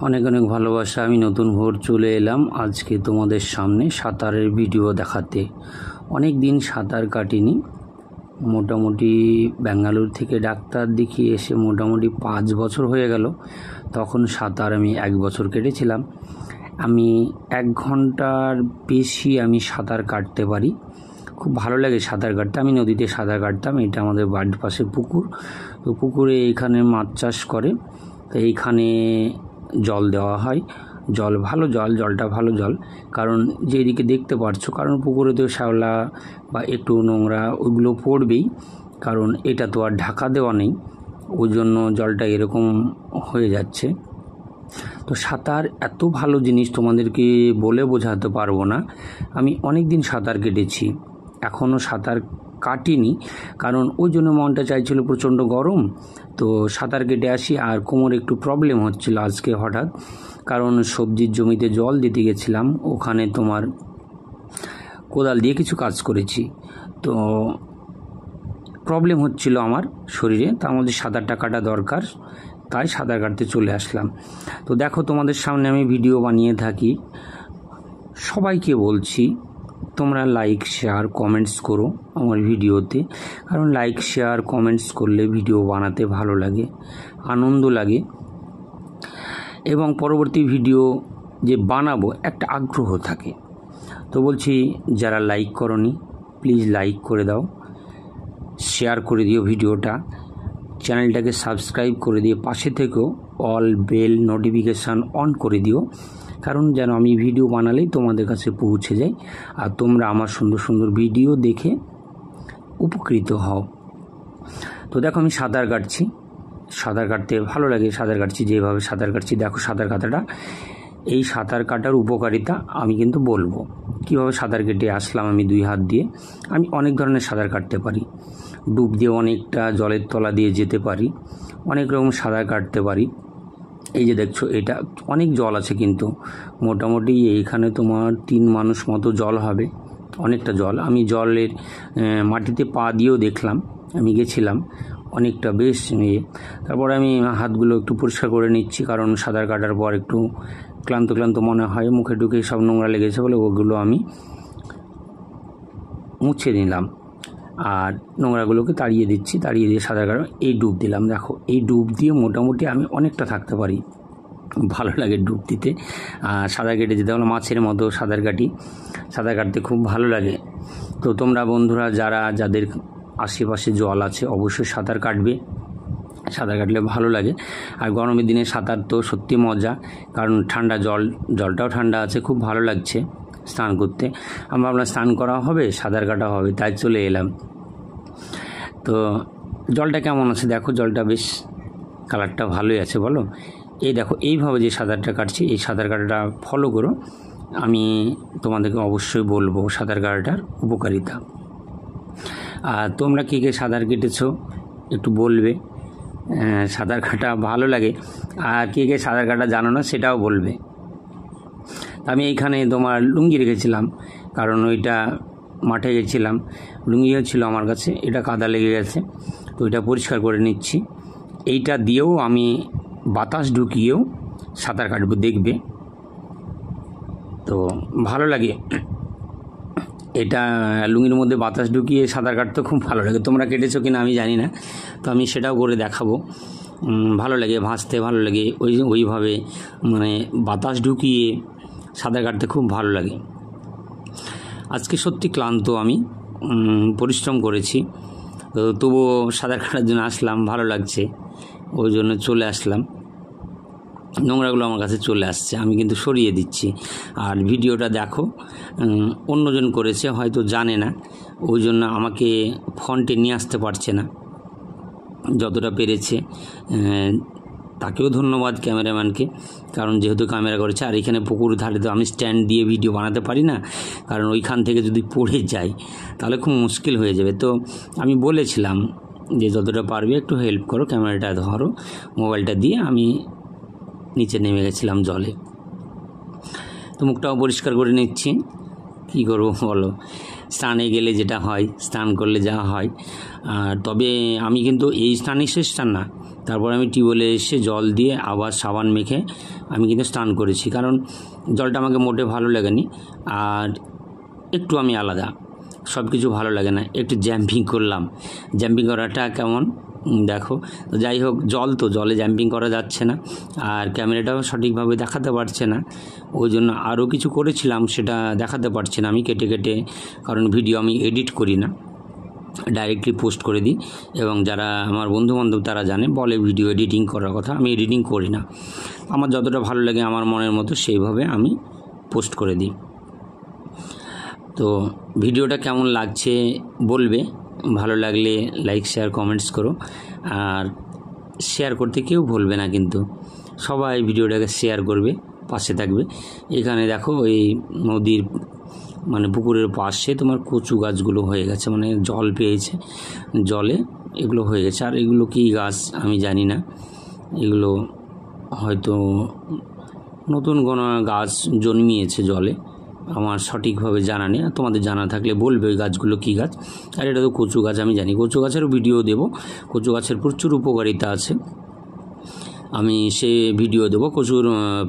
অনেক অনেক ভালোবাসা। আমি নতুন ভোর চলে এলাম আজকে তোমাদের সামনে সাঁতারের ভিডিও দেখাতে। অনেক দিন সাঁতার কাটিনি, মোটামুটি ব্যাঙ্গালোর থেকে ডাক্তার দেখিয়ে এসে মোটামুটি 5 বছর হয়ে গেল। তখন সাঁতার আমি 1 বছর কেটেছিলাম। আমি 1 ঘন্টার বেশি আমি সাঁতার কাটতে পারি, খুব ভালো লাগে সাঁতার কাটতে। আমি নদীতে সাঁতার কাটতাম, এটা আমাদের বাড়ির পাশে পুকুর। তো পুকুরে এখানে মাছ চাষ করে, তো এইখানে জল দেওয়া হয়। জল ভালো জল, জলটা ভালো জল, কারণ যেদিকে দেখতে পারছো, কারণ পুকুরে তো শ্যাওলা বা একটু নোংরা ওইগুলো পড়বেই, কারণ এটা তো আর ঢাকা দেওয়া নেই, ওই জন্য জলটা এরকম হয়ে যাচ্ছে। তো সাঁতার এত ভালো জিনিস তোমাদেরকে বলে বোঝাতে পারবো না। আমি অনেক দিন সাঁতার কেটেছি, এখনও সাঁতার কাটিনি, কারণ ওই জন্য মনটা চাইছিল, প্রচণ্ড গরম, তো সাঁতার কেটে আসি। আর কোমরে একটু প্রবলেম হচ্ছিল আজকে হঠাৎ, কারণ সবজির জমিতে জল দিতে গেছিলাম, ওখানে তোমার কোদাল দিয়ে কিছু কাজ করেছি, তো প্রবলেম হচ্ছিল আমার শরীরে, তার মধ্যে সাঁতারটা কাটা দরকার, তাই সাঁতার কাটতে চলে আসলাম। তো দেখো, তোমাদের সামনে আমি ভিডিও বানিয়ে থাকি। সবাইকে বলছি, তোমরা লাইক শেয়ার কমেন্টস করো আমার ভিডিওতে, কারণ লাইক শেয়ার কমেন্টস করলে ভিডিও বানাতে ভালো লাগে, আনন্দ লাগে, এবং পরবর্তী ভিডিও যে বানাবো একটা আগ্রহ থাকে। তো বলছি, যারা লাইক করনি প্লিজ লাইক করে দাও, শেয়ার করে দিও ভিডিওটা, চ্যানেলটাকে সাবস্ক্রাইব করে দিয়ে পাশে থেকেও অল বেল নোটিফিকেশান অন করে দিও, কারণ যেন আমি ভিডিও বানালেই তোমাদের কাছে পৌঁছে যায় আর তোমরা আমার সুন্দর সুন্দর ভিডিও দেখে উপকৃত হও। তো দেখো, আমি সাঁতার কাটছি, সাঁতার কাটতে ভালো লাগে, সাঁতার কাটছি যেভাবে সাঁতার কাটছি। দেখো সাঁতার কাটাটা, এই সাঁতার কাটার উপকারিতা আমি কিন্তু বলবো, কীভাবে সাঁতার কেটে আসলাম আমি 2 হাত দিয়ে। আমি অনেক ধরনের সাঁতার কাটতে পারি, ডুব দিয়ে অনেকটা জলের তলা দিয়ে যেতে পারি, অনেক রকম সাঁতার কাটতে পারি। এই যে দেখছো, এটা অনেক জল আছে, কিন্তু মোটামুটি এইখানে তোমার 3 মানুষ মতো জল হবে, অনেকটা জল। আমি জলের মাটিতে পা দিয়েও দেখলাম, আমি গেছিলাম অনেকটা বেশ তারপর আমি হাতগুলো একটু পরিষ্কার করে নিচ্ছি, কারণ সাঁতার কাটার পর একটু ক্লান্ত ক্লান্ত মনে হয়, মুখে ঢুকে সব নোংরা লেগেছে বলে ওগুলো আমি মুছে নিলাম আর নোংরাগুলোকে তাড়িয়ে দিচ্ছি, তাড়িয়ে দিয়ে সাঁতার কাটা এই ডুব দিলাম। দেখো, এই ডুব দিয়ে মোটামুটি আমি অনেকটা থাকতে পারি, ভালো লাগে ডুব দিতে। সাঁতার কেটে যেতে হলো মাছের মতো সাঁতার কাটি, সাঁতার কাটতে খুব ভালো লাগে। তো তোমরা বন্ধুরা যাদের আশেপাশে জল আছে অবশ্যই সাঁতার কাটবে, সাঁতার কাটলে ভালো লাগে। আর গরমের দিনে সাঁতার তো সত্যি মজা, কারণ ঠান্ডা জলটাও ঠান্ডা আছে, খুব ভালো লাগছে স্নান করতে। আমরা ভাবলাম স্নান করা হবে, সাঁতার কাটা হবে, তাই চলে এলাম। তো জলটা কেমন আছে দেখো, জলটা বেশ কালারটা ভালোই আছে বলো। এই দেখো, এইভাবে যে সাঁতারটা কাটছি, এই সাঁতার কাটাটা ফলো করো, আমি তোমাদেরকে অবশ্যই বলবো সাঁতার কাটাটার উপকারিতা। আর তোমরা কে কে সাঁতার কেটেছো একটু বলবে, সাঁতার কাটা ভালো লাগে, আর কে কে সাঁতার কাটা জানো না সেটাও বলবে। আমি এইখানে তোমার লুঙ্গি রেখেছিলাম, কারণ ওইটা মাঠে গেছিলাম, লুঙ্গিও ছিল আমার কাছে, এটা কাদা লেগে গেছে, তো ওইটা পরিষ্কার করে নিচ্ছি। এইটা দিয়েও আমি বাতাস ঢুকিয়েও সাঁতার কাটবো, দেখবে তো ভালো লাগে। এটা লুঙ্গির মধ্যে বাতাস ঢুকিয়ে সাঁতার কাটতে খুব ভালো লাগে। তোমরা কেটেছো কিনা আমি জানি না, তো আমি সেটাও করে দেখাবো। ভালো লাগে, ভাসতে ভালো লাগে, ওইভাবে মানে বাতাস ঢুকিয়ে সাঁতার কাটতে খুব ভালো লাগে। আজকে সত্যি ক্লান্ত, আমি পরিশ্রম করেছি, তো তবুও সাঁতার কাটার জন্য আসলাম, ভালো লাগছে, ওই জন্য চলে আসলাম। নোংরাগুলো আমার কাছে চলে আসছে, আমি কিন্তু সরিয়ে দিচ্ছি। আর ভিডিওটা দেখো, অন্যজন করেছে, হয়তো জানে না, ওই জন্য আমাকে ফ্রন্টে নিয়ে আসতে পারছে না, যতটা পেরেছে। তাকেও ধন্যবাদ ক্যামেরাম্যানকে, কারণ যেহেতু ক্যামেরা করেছে। আর এখানে পুকুর ধারে তো আমি স্ট্যান্ড দিয়ে ভিডিও বানাতে পারি না, কারণ ওইখান থেকে যদি পড়ে যাই তাহলে খুব মুশকিল হয়ে যাবে। তো আমি বলেছিলাম যে যতটা পারবে একটু হেল্প করো, ক্যামেরাটা ধরো, মোবাইলটা দিয়ে আমি নিচে নেমে গেছিলাম জলে। তো মুখটাও পরিষ্কার করে নিচ্ছি, কী করবো বলো। স্নানে গেলে যেটা হয়, স্নান করলে যা হয়। তবে আমি কিন্তু এই স্নানই শেষ স্নান না, তারপর আমি টিউবওয়েলে এসে জল দিয়ে আবার সাবান মেখে আমি কিন্তু স্নান করেছি, কারণ জলটা আমাকে মোটে ভালো লাগেনি। আর একটু আমি আলাদা, সব কিছু ভালো লাগে না। একটু জাম্পিং করলাম, জাম্পিং করাটা কেমন দেখো। তো যাই হোক, জলে জাম্পিং করা যাচ্ছে না, আর ক্যামেরাটাও সঠিকভাবে দেখাতে পারছে না, ওই জন্য আরও কিছু করেছিলাম সেটা দেখাতে পারছি না আমি কেটে কেটে, কারণ ভিডিও আমি এডিট করি না, ডাইরেক্টলি পোস্ট করে দিই। এবং যারা আমার বন্ধুবান্ধব তারা জানে, বলে ভিডিও এডিটিং করার কথা, আমি এডিটিং করি না। আমার যতটা ভালো লাগে আমার মনের মতো সেইভাবে আমি পোস্ট করে দিই। তো ভিডিওটা কেমন লাগছে বলবে, ভালো লাগলে লাইক শেয়ার কমেন্টস করো, আর শেয়ার করতে কেউ ভুলবে না, কিন্তু সবাই ভিডিওটাকে শেয়ার করবে, পাশে থাকবে। এখানে দেখো এই নদীর মানে পুকুরের পাশে তোমার কচু গাছগুলো হয়ে গেছে, মানে জল পেয়েছে, জলে এগুলো হয়ে গেছে। আর এগুলো কী গাছ আমি জানি না, এগুলো হয়তো নতুন কোনো গাছ জন্মিয়েছে জলে, আমার সঠিকভাবে জানা নেই। তোমাদের জানা থাকলে বলবে ওই গাছগুলো কী গাছ। আর এটা তো কচু গাছ, আমি জানি। কচু গাছেরও ভিডিও দেব, কচু গাছের প্রচুর উপকারিতা আছে, আমি সে ভিডিও দেবো। কচুর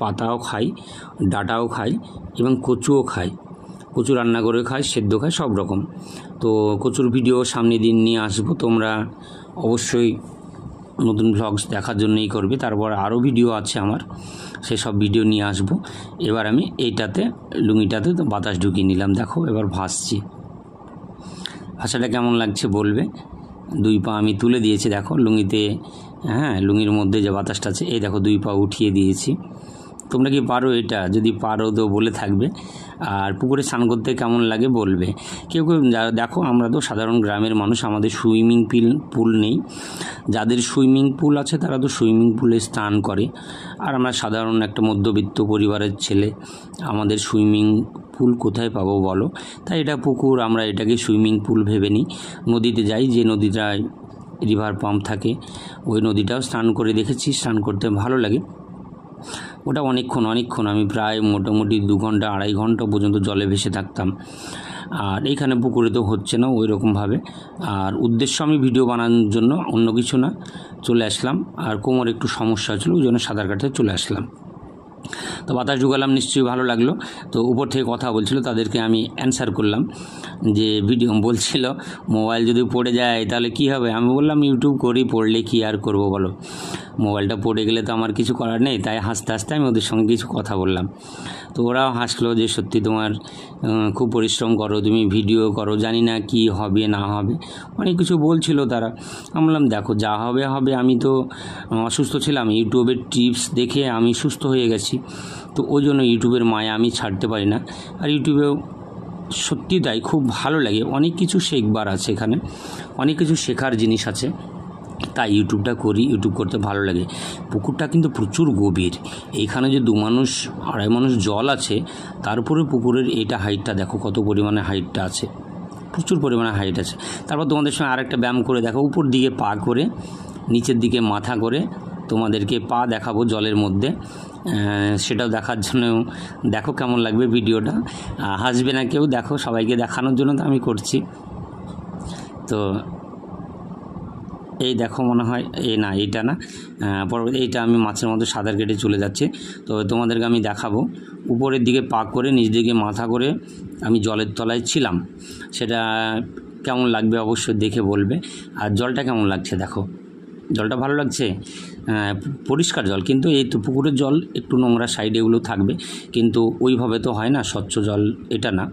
পাতাও খাই, ডাঁটাও খাই, এবং কচুও খাই, কচু রান্না করে খাই, সেদ্ধ খাই, সব রকম। তো কচুর ভিডিও সামনে দিন নিয়ে আসবো, তোমরা অবশ্যই নতুন ভ্লগস দেখার জন্যই করবে। তারপর আরও ভিডিও আছে আমার, সেসব ভিডিও নিয়ে আসব। এবার আমি এইটাতে লুঙ্গিটাতে তো বাতাস ঢুকিয়ে নিলাম, দেখো এবার ভাসছি। ভাষাটা কেমন লাগছে বলবে। 2 পা আমি তুলে দিয়েছি, দেখো লুঙ্গিতে, হ্যাঁ লুঙ্গির মধ্যে যে বাতাসটা আছে, এই দেখো 2 পা উঠিয়ে দিয়েছি। তোমরা কি পারো এটা? যদি পারো তো বলে থাকবে। আর পুকুরে স্নান করতে কেমন লাগে বলবে। কেউ কেউ দেখো, আমরা তো সাধারণ গ্রামের মানুষ, আমাদের সুইমিং পুল নেই। যাদের সুইমিং পুল আছে তারা তো সুইমিং পুলে স্নান করে, আর আমরা সাধারণ একটা মধ্যবিত্ত পরিবারের ছেলে, আমাদের সুইমিং পুল কোথায় পাবো বলো। তাই এটা পুকুর, আমরা এটাকে সুইমিং পুল ভেবে নিই। নদীতে যাই, যে নদীটায় রিভার পাম্প থাকে, ওই নদীটাও স্নান করে দেখেছি, স্নান করতে ভালো লাগে। ওটা অনেকক্ষণ আমি প্রায় মোটামুটি 2 ঘন্টা 2.5 ঘন্টা পর্যন্ত জলে ভেসে থাকতাম। আর এইখানে পুকুরে তো হচ্ছে না ওই রকমভাবে। আর উদ্দেশ্য আমি ভিডিও বানানোর জন্য, অন্য কিছু না, চলে আসলাম। আর কোমর একটু সমস্যা ছিল, ওই জন্য সাঁতার কাটতে চলে আসলাম। তো বাতাস ঢুকালাম, নিশ্চয়ই ভালো লাগলো। তো উপর থেকে কথা বলছিল, তাদেরকে আমি অ্যান্সার করলাম, যে ভিডিও বলছিল মোবাইল যদি পড়ে যায় তাহলে কি হবে। আমি বললাম ইউটিউব করি, পড়লে কি আর করব বলো, মোবাইলটা পড়ে গেলে তো আমার কিছু করার নেই। তাই হাসতে হাসতে আমি ওদের সঙ্গে কিছু কথা বললাম। তো ওরাও হাসলো যে সত্যি তোমার খুব পরিশ্রম করো, তুমি ভিডিও করো, জানি না কি হবে না হবে, অনেক কিছু বলছিল তারা। আমি বললাম দেখো যা হবে হবে, আমি তো অসুস্থ ছিলাম, ইউটিউবের টিপস দেখে আমি সুস্থ হয়ে গেছি। তো ওই জন্য ইউটিউবের মায়া আমি ছাড়তে পারি না। আর ইউটিউবেও সত্যি তাই, খুব ভালো লাগে, অনেক কিছু শেখবার আছে এখানে, অনেক কিছু শেখার জিনিস আছে, তাই ইউটিউবটা করি। ইউটিউব করতে ভালো লাগে। পুকুরটা কিন্তু প্রচুর গভীর, এইখানে যে 2 মানুষ 2.5 মানুষ জল আছে, তারপরে পুকুরের এইটা হাইটটা দেখো কত পরিমাণে হাইটটা আছে, প্রচুর পরিমাণে হাইট আছে। তারপর তোমাদের সঙ্গে আরেকটা ব্যায়াম করে দেখো, উপর দিকে পা করে, নিচের দিকে মাথা করে তোমাদেরকে পা দেখাবো জলের মধ্যে, সেটাও দেখার জন্য দেখো কেমন লাগবে ভিডিওটা। হাসবে না কেউ, দেখো সবাইকে দেখানোর জন্য তো আমি করছি। তো এই দেখো, মনে হয় না এইটা না, পরবর্তী এইটা আমি মাছের মধ্যে সাঁতার কেটে চলে যাচ্ছে। তো তোমাদেরকে আমি দেখাবো, উপরের দিকে পা করে নিচ দিকে মাথা করে আমি জলের তলায় ছিলাম, সেটা কেমন লাগবে অবশ্যই দেখে বলবে। আর জলটা কেমন লাগছে দেখো, জলটা ভালো লাগছে, পরিষ্কার জল। কিন্তু এই তো পুকুরের জল একটু নোংরা সাইডে এগুলো থাকবে, কিন্তু ওইভাবে তো হয় না, স্বচ্ছ জল এটা না,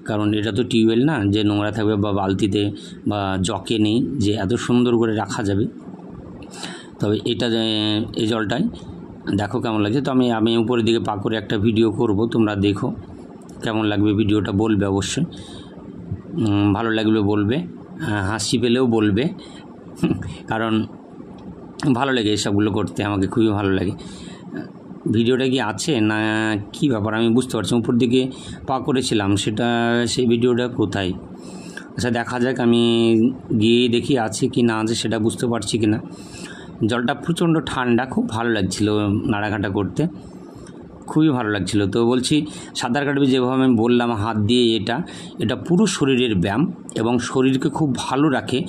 কারণ এটা তো টিউবওয়েল না যে নোংরা থাকবে, বা বালতিতে বা জকে নেই যে এত সুন্দর করে রাখা যাবে। তবে এটা এই জলটাই দেখো কেমন লাগছে। তো আমি উপরের দিকে পা করে একটা ভিডিও করব, তোমরা দেখো কেমন লাগবে ভিডিওটা, বলবে অবশ্যই, ভালো লাগবে বলবে, হাসি পেলেও বলবে, কারণ ভালো লাগে এসবগুলো করতে, আমাকে খুবই ভালো লাগে। ভিডিওটা কি আছে না কি ব্যাপার আমি বুঝতে পারছি। উপর দিকে পা করেছিলাম, সেই ভিডিওটা কোথায়, আচ্ছা দেখা যাক, আমি গিয়ে দেখি আছে কি না আছে, সেটা বুঝতে পারছি কি না। জলটা প্রচণ্ড ঠান্ডা, খুব ভালো লাগছিল নাড়াঘাটা করতে। খুবই ভালো লাগছিল। তো বলছি সাঁতার কাটবে যেভাবে আমি বললাম হাত দিয়ে, এটা পুরো শরীরের ব্যায়াম এবং শরীরকে খুব ভালো রাখে,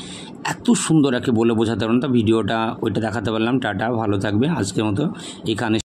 এত সুন্দর রাখে বলে বোঝাতে পারলাম না। ভিডিওটা ওইটা দেখাতে পারলাম। টাটা, ভালো থাকবে। আজকের মতো এখানে